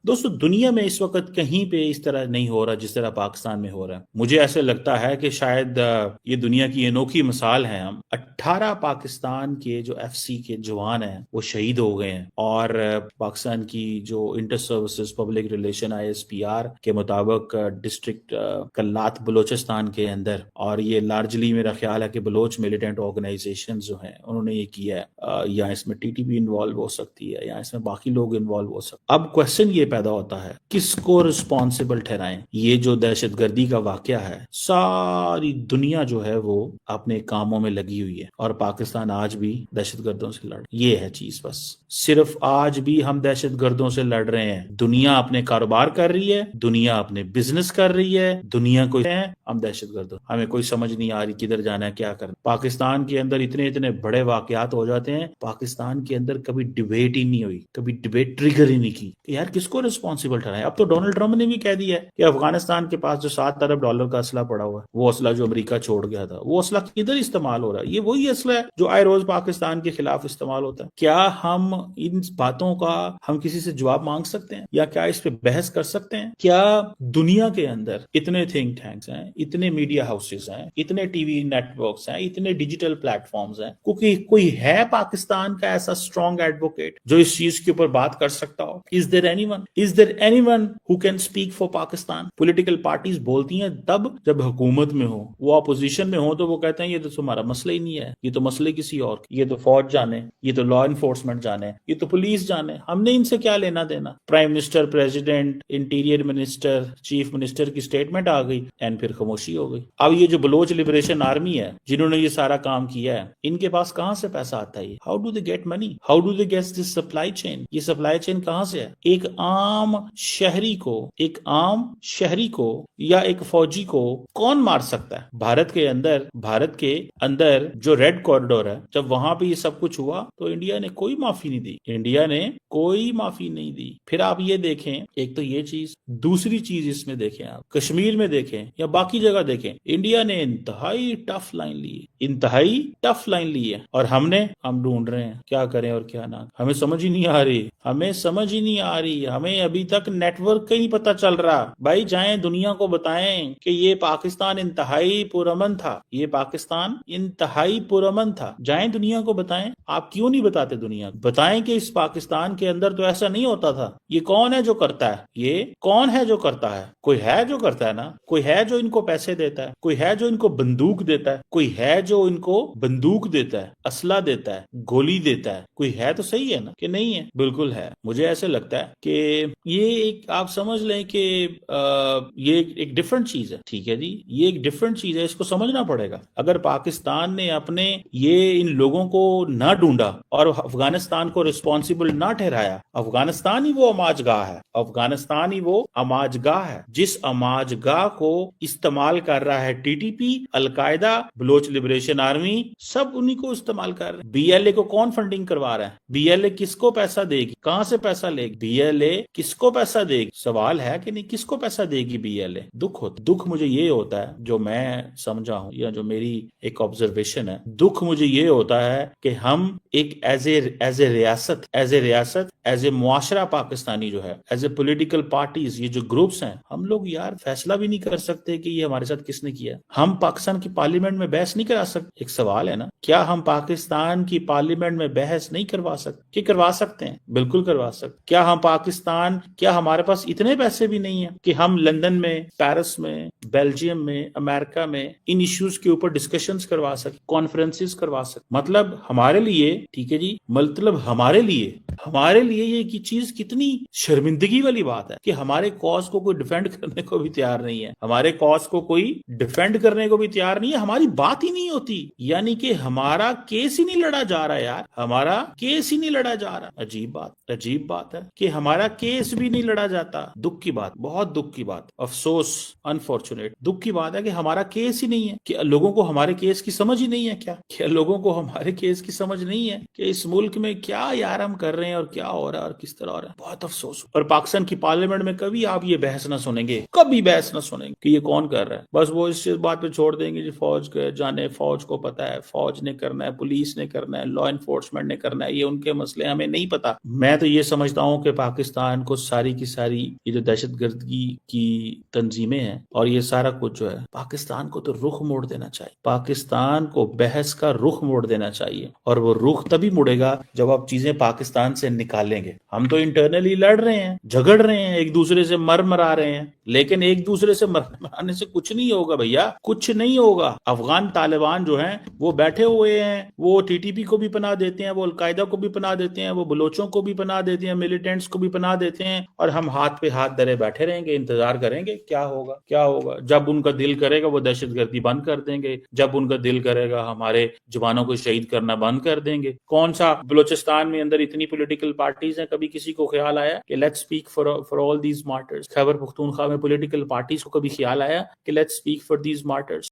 دوستو دنیا میں اس وقت کہیں پہ اس طرح نہیں ہو رہا جس طرح پاکستان میں ہو رہا ہے. مجھے ایسے لگتا ہے کہ شاید یہ دنیا کی انوکھی مثال ہے. ہم 18 پاکستان کے جو ایف سی کے جوان ہیں وہ شہید ہو گئے ہیں، اور پاکستان کی جو inter services public relation ISPR کے مطابق ڈسٹرکٹ کلات بلوچستان کے اندر، اور یہ لارجلی میرا خیال ہے کہ بلوچ ملیٹنٹ آرگنائزیشن جو ہیں انہوں نے یہ کیا ہے، یا اس میں TTP انوالو ہو سکتی ہے، یا اس میں باقی لوگ انوالو ہو سکتے. اب کوشچن یہ پیدا ہوتا ہے کس کو رسپانسبل ٹھہرائیں. یہ جو دہشت گردی کا واقعہ ہے، ساری دنیا جو ہے وہ اپنے کاموں میں لگی ہوئی ہے، اور پاکستان آج بھی دہشت گردوں سے لڑ. یہ ہے چیز. بس صرف آج بھی ہم دہشت گردوں سے لڑ رہے ہیں. دنیا اپنے کاروبار کر رہی ہے، دنیا اپنے بزنس کر رہی ہے، دنیا کو ہم دہشت گرد. ہمیں کوئی سمجھ نہیں آ رہی کدھر جانا ہے، کیا کرنا. پاکستان کے اندر اتنے بڑے واقعات ہو جاتے ہیں، پاکستان کے اندر کبھی ڈیبیٹ ہی نہیں ہوئی، کبھی ڈیبیٹ ٹریگر ہی نہیں کی کہ یار کس کو رسپانسبل ٹھہرائیں. اب تو ڈونلڈ ٹرمپ نے بھی کہہ دیا ہے کہ افغانستان کے پاس جو $7 ارب کا اسلحہ پڑا ہوا ہے، وہ اسلحہ جو امریکہ چھوڑ گیا تھا، وہ اسلحہ کدھر استعمال ہو رہا ہے. یہ وہی اسلحہ ہے جو آئے روز پاکستان کے خلاف استعمال ہوتا ہے. کیا ہم ان باتوں کا ہم کسی سے جواب مانگ سکتے ہیں، یا کیا اس پہ بحث کر سکتے ہیں؟ کیا دنیا کے اندر اتنے تھنک ٹینکس ہیں، اتنے میڈیا ہاؤسز ہیں، اتنے ٹی وی نیٹ ورکس ہیں، اتنے ڈیجیٹل پلیٹ فارمز ہیں، کیونکہ کوئی ہے پاکستان کا ایسا اسٹرانگ ایڈوکیٹ جو اس چیز کے اوپر بات کر سکتا ہو؟ Is there anyone who can speak for Pakistan? Political parties بولتی ہیں تب جب حکومت میں ہو. وہ اپوزیشن میں ہو تو وہ کہتے ہیں یہ تو تمہارا مسئلہ ہی نہیں ہے، یہ تو مسئلے کسی اور، یہ تو فوج جانے، یہ تو لا انفورسمنٹ جانے، یہ تو پولیس جانے، ہم نے ان سے کیا لینا دینا. Prime minister, president, interior minister, chief minister کی سٹیٹمنٹ آ گئی اینڈ پھر خاموشی ہو گئی. اب یہ جو بلوچ لبریشن آرمی ہے جنہوں نے یہ سارا کام کیا ہے، ان کے پاس کہاں سے پیسہ آتا ہے؟ How do they get money? How do they get this supply chain? یہ سپلائی چین کہاں سے ہے؟ ایک عام شہری کو یا ایک فوجی کو کون مار سکتا ہے؟ بھارت کے اندر جو ریڈ کوریڈور ہے، جب وہاں پہ یہ سب کچھ ہوا تو انڈیا نے کوئی معافی نہیں دی. پھر آپ یہ دیکھیں، ایک تو یہ چیز، دوسری چیز اس میں دیکھیں، آپ کشمیر میں دیکھیں یا باقی جگہ دیکھیں، انڈیا نے انتہائی ٹف لائن لی ہے، اور ہم ڈھونڈ رہے ہیں کیا کریں اور کیا نہ. ہمیں سمجھ ہی نہیں آ رہی. ہمیں ابھی تک نیٹ ورک کا ہی نہیں پتا چل رہا. بھائی جائیں دنیا کو بتائیں کہ یہ پاکستان انتہائی پرامن تھا. جائیں دنیا کو بتائیں. آپ کیوں نہیں بتاتے؟ دنیا بتائیں کہ اس پاکستان کے اندر تو ایسا نہیں ہوتا تھا. یہ کون ہے جو کرتا ہے؟ کوئی ہے جو کرتا ہے نا. کوئی ہے جو ان کو پیسے دیتا ہے، کوئی ہے جو ان کو بندوق دیتا ہے، کوئی ہے جو ان کو بندوق دیتا ہے، اسلحہ دیتا ہے، گولی دیتا ہے. کوئی ہے تو صحیح ہے نا، کہ نہیں ہے؟ بالکل ہے. مجھے ایسے لگتا ہے کہ یہ ایک آپ سمجھ لیں کہ یہ ایک ڈیفرنٹ چیز ہے. ٹھیک ہے جی، یہ ایک ڈیفرنٹ چیز ہے، اس کو سمجھنا پڑے گا. اگر پاکستان نے اپنے یہ ان لوگوں کو نہ ڈھونڈا اور افغانستان کو رسپانسبل نہ ٹھہرایا، افغانستان ہی وہ اماج گاہ ہے جس اماج گاہ کو استعمال کر رہا ہے TTP، القاعدہ، بلوچ لبریشن آرمی، سب انہی کو استعمال کر رہے ہیں. BLA کو کون فنڈنگ کروا رہا ہے؟ BLA کس کو پیسہ دے گی؟ کہاں سے پیسہ لے گی BLA؟ کس کو پیسہ دے گی؟ سوال ہے کہ نہیں، کس کو پیسہ دے گی BLA؟ دکھ مجھے یہ ہوتا ہے، جو میں سمجھا ہوں یا جو میری ایک آبزرویشن ہے، دکھ مجھے یہ ہوتا ہے کہ ہم ایک ایز اے ریاست ایز اے معاشرہ پاکستانی جو ہے، ایز اے پولیٹیکل پارٹیز، یہ جو گروپس ہیں، ہم لوگ یار فیصلہ بھی نہیں کر سکتے کہ یہ ہمارے ساتھ کس نے کیا. ہم پاکستان کی پارلیمنٹ میں بحث نہیں کرا سکتے. ایک سوال ہے نا، کیا ہم پاکستان کی پارلیمنٹ میں بحث نہیں کروا سکتے؟ کہ کروا سکتے ہیں، بالکل کروا سکتے. کیا ہمارے پاس اتنے پیسے بھی نہیں ہیں کہ ہم لندن میں، پیرس میں، بیلجیم میں، امریکہ میں ان ایشوز کے اوپر ڈسکشنز کروا سکتے، کانفرنسز کروا سکتے؟ مطلب ہمارے لیے، ٹھیک ہے جی، ہمارے لیے یہ چیز کتنی شرمندگی والی بات ہے کہ ہمارے کاز کو کوئی ڈیفینڈ کرنے کو بھی تیار نہیں ہے. ہماری بات ہی نہیں ہوتی. یعنی کہ ہمارا کیس ہی نہیں لڑا جا رہا یار، عجیب بات ہے کہ ہمارا کیس بھی نہیں لڑا جاتا. دکھ کی بات، بہت دکھ کی بات، افسوس، انفارچونیٹ دکھ کی بات ہے کہ ہمارا کیس ہی نہیں ہے. کہ لوگوں کو ہمارے کیس کی سمجھ ہی نہیں ہے کیا لوگوں کو ہمارے کیس کی سمجھ نہیں ہے کہ اس ملک میں کیا یار ہم کر رہے ہیں اور کیا ہو رہا ہے اور کس طرح ہو رہا ہے. بہت افسوس. اور پاکستان کی پارلیمنٹ میں کبھی آپ یہ بحث نہ سنیں گے کہ یہ کون کر رہا ہے. بس وہ اس بات پہ چھوڑ دیں گے جی فوج کے جانے، فوج کو پتا ہے، فوج نے کرنا ہے، پولیس نے کرنا ہے، لا انفورسمنٹ نے کرنا ہے، یہ ان کے مسئلے، ہمیں نہیں پتا. میں تو یہ سمجھتا ہوں کہ پاکستان پاکستان کو ساری کی ساری یہ جو دہشت گردی کی تنظیمیں ہیں اور یہ سارا کچھ جو ہے پاکستان کو تو رخ موڑ دینا چاہیے، پاکستان کو بحث کا رخ موڑ دینا چاہیے، اور وہ رخ تبھی مڑے گا جب آپ چیزیں پاکستان سے نکالیں گے۔ ہم تو انٹرنلی لڑ رہے ہیں، جھگڑ رہے ہیں، ایک دوسرے سے مرا رہے ہیں، لیکن ایک دوسرے سے مرانے سے کچھ نہیں ہوگا بھیا، کچھ نہیں ہوگا۔ افغان طالبان جو ہیں وہ بیٹھے ہوئے ہیں، وہ ٹی ٹی پی کو بھی پناہ دیتے ہیں، وہ القاعدہ کو بھی پناہ دیتے ہیں، وہ بلوچوں کو بھی پناہ دیتے ہیں، ملیٹنٹس کو بھی پناہ دیتے ہیں، اور ہم ہاتھ پہ ہاتھ دھرے بیٹھے رہیں گے، انتظار کریں گے کیا ہوگا کیا ہوگا۔ جب ان کا دل کرے گا وہ دہشت گردی بند کر دیں گے، جب ان کا دل کرے گا ہمارے جوانوں کو شہید کرنا بند کر دیں گے۔ کون سا بلوچستان میں اندر اتنی پولیٹیکل پارٹیز ہیں، کبھی کسی کو خیال آیا کہ let's speak for all these martyrs? Khyber Pakhtunkhwa میں پولیٹیکل پارٹیز کو کبھی خیال آیا کہ let's speak for these martyrs?